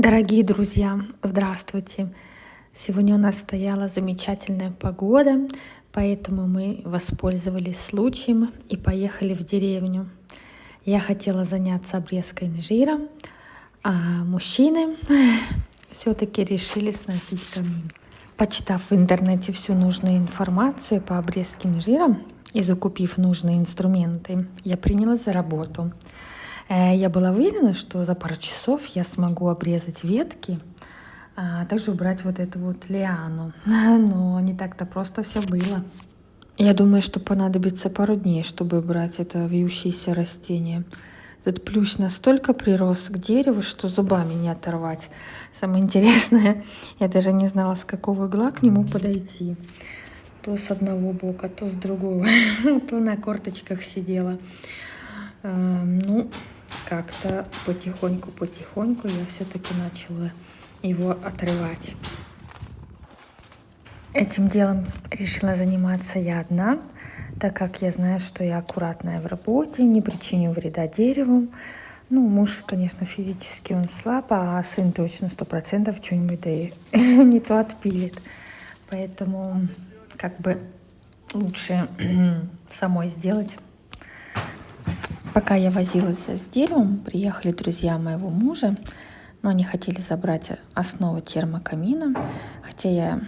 Дорогие друзья, здравствуйте! Сегодня у нас стояла замечательная погода, поэтому мы воспользовались случаем и поехали в деревню. Я хотела заняться обрезкой инжира, а мужчины все-таки решили сносить камин. Почитав в интернете всю нужную информацию по обрезке инжира и закупив нужные инструменты, я принялась за работу. Я была уверена, что за пару часов я смогу обрезать ветки, а также убрать вот эту вот лиану. Но не так-то просто все было. Я думаю, что понадобится пару дней, чтобы убрать это вьющееся растение. Этот плющ настолько прирос к дереву, что зубами не оторвать. Самое интересное, я даже не знала, с какого угла к нему подойти. То с одного бока, то с другого, то на корточках сидела. Как-то потихоньку я все-таки начала его отрывать. Этим делом решила заниматься я одна, так как я знаю, что я аккуратная в работе, не причиню вреда дереву. Муж, конечно, физически он слаб, а сын точно 100% что-нибудь да и не то отпилит. Поэтому лучше самой сделать. Пока я возилась с деревом, приехали друзья моего мужа, но они хотели забрать основу термокамина, хотя я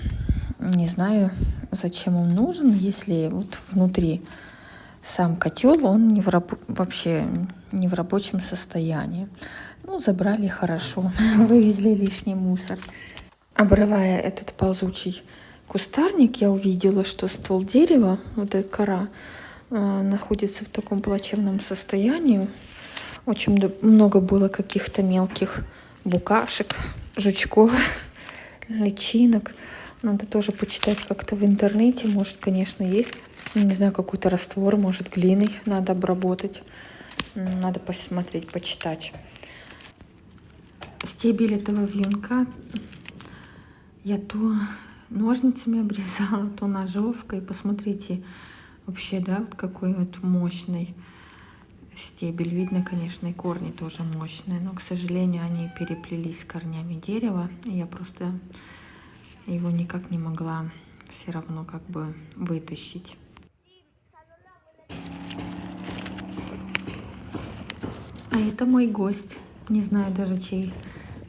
не знаю, зачем он нужен, если вот внутри сам котел, он вообще не в рабочем состоянии. Забрали хорошо, вывезли лишний мусор. Обрывая этот ползучий кустарник, я увидела, что ствол дерева, вот эта кора, находится в таком плачевном состоянии. Очень много было каких-то мелких букашек, жучков, личинок. Надо тоже почитать как-то в интернете. Может, конечно, есть. Не знаю, какой-то раствор, может, глиной надо обработать. Надо посмотреть, почитать. Стебель этого вьюнка я то ножницами обрезала, то ножовкой. Посмотрите, вообще, да, вот какой вот мощный стебель. Видно, конечно, и корни тоже мощные, но, к сожалению, они переплелись с корнями дерева. И я просто его никак не могла все равно вытащить. А это мой гость. Не знаю даже, чей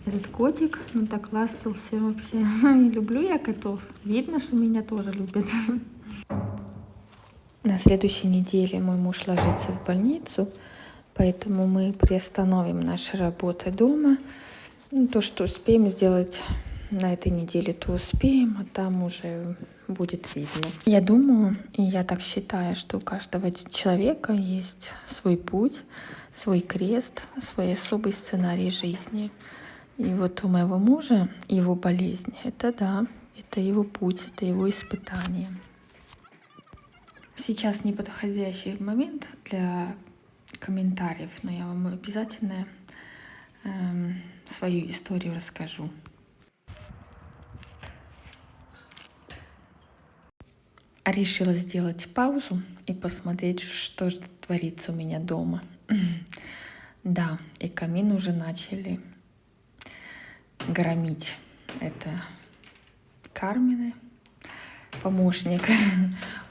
этот котик, но так ластился вообще. Не люблю я котов. Видно, что меня тоже любят. На следующей неделе мой муж ложится в больницу, поэтому мы приостановим наши работы дома. То, что успеем сделать на этой неделе, то успеем, а там уже будет видно. Я думаю, и я так считаю, что у каждого человека есть свой путь, свой крест, свой особый сценарий жизни. И вот у моего мужа его болезнь, это его путь, это его испытание. Сейчас неподходящий момент для комментариев, но я вам обязательно свою историю расскажу. Решила сделать паузу и посмотреть, что же творится у меня дома. Да, и камин уже начали громить. Это Кармины, помощник.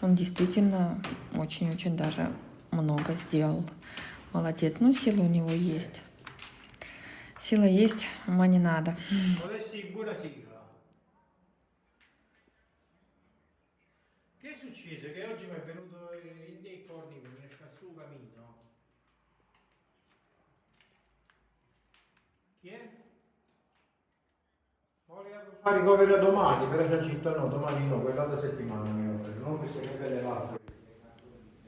Он действительно очень-очень даже много сделал. Молодец. Сила у него есть. Сила есть, ума не надо. Che è successo? Che oggi mi è venuto il dei corni per esca sul camino. Chi è? Volevo fare ricovero domani, però c'è città no, domani no, quella settimana non queste che delle altre.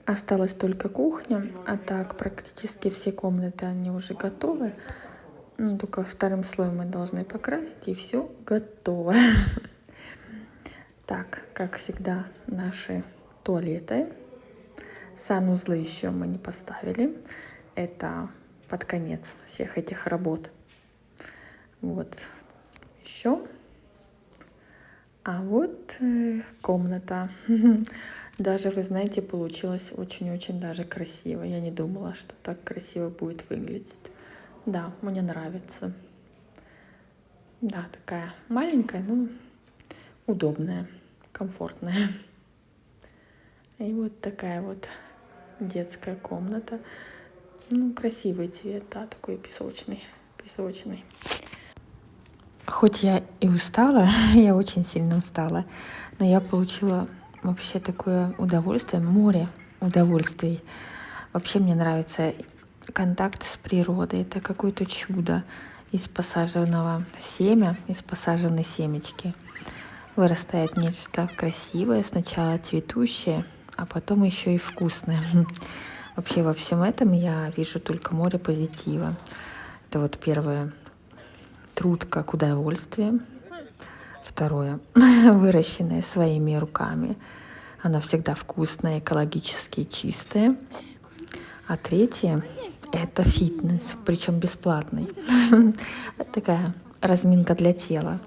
Осталась только кухня, а так практически все комнаты, они уже готовы. Только вторым слоем мы должны покрасить, и все готово. Так, как всегда, наши туалеты. Санузлы еще мы не поставили. Это под конец всех этих работ. Вот еще. А вот комната. Даже, вы знаете, получилось очень-очень даже красиво. Я не думала, что так красиво будет выглядеть. Да, мне нравится. Да, такая маленькая, но удобная, комфортная. И вот такая вот детская комната. Ну, красивый цвет, да, такой песочный, песочный. Хоть я и устала, я очень сильно устала, но я получила вообще такое удовольствие, море удовольствий. Вообще мне нравится контакт с природой. Это какое-то чудо из посаженного семя, из посаженной семечки. Вырастает нечто красивое, сначала цветущее, а потом еще и вкусное. Вообще во всем этом я вижу только море позитива. Это вот первое, труд как удовольствие. Второе, выращенное своими руками. Она всегда вкусная, экологически чистая. А третье, это фитнес, причем бесплатный. Такая разминка для тела,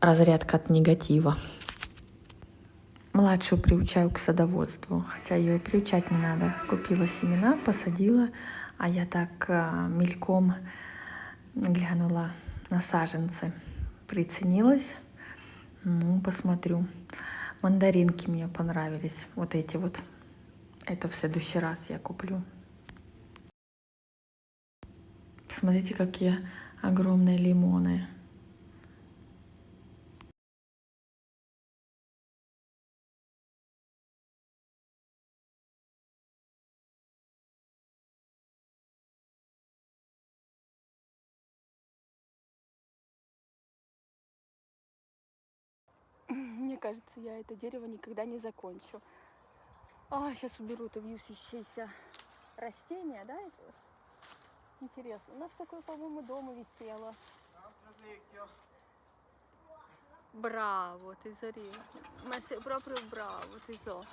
разрядка от негатива. Младшую приучаю к садоводству, хотя ее и приучать не надо. Купила семена, посадила, а я так мельком глянула на саженцы, приценилась. Ну, посмотрю. Мандаринки мне понравились, вот эти вот. Это в следующий раз я куплю. Посмотрите, какие огромные лимоны. Мне кажется, я это дерево никогда не закончу. Сейчас уберу это вьющееся растение, да? Это? Интересно. У нас такое, по-моему, дома висело. Браво, tesoro. Ma sei proprio bravo, tesoro.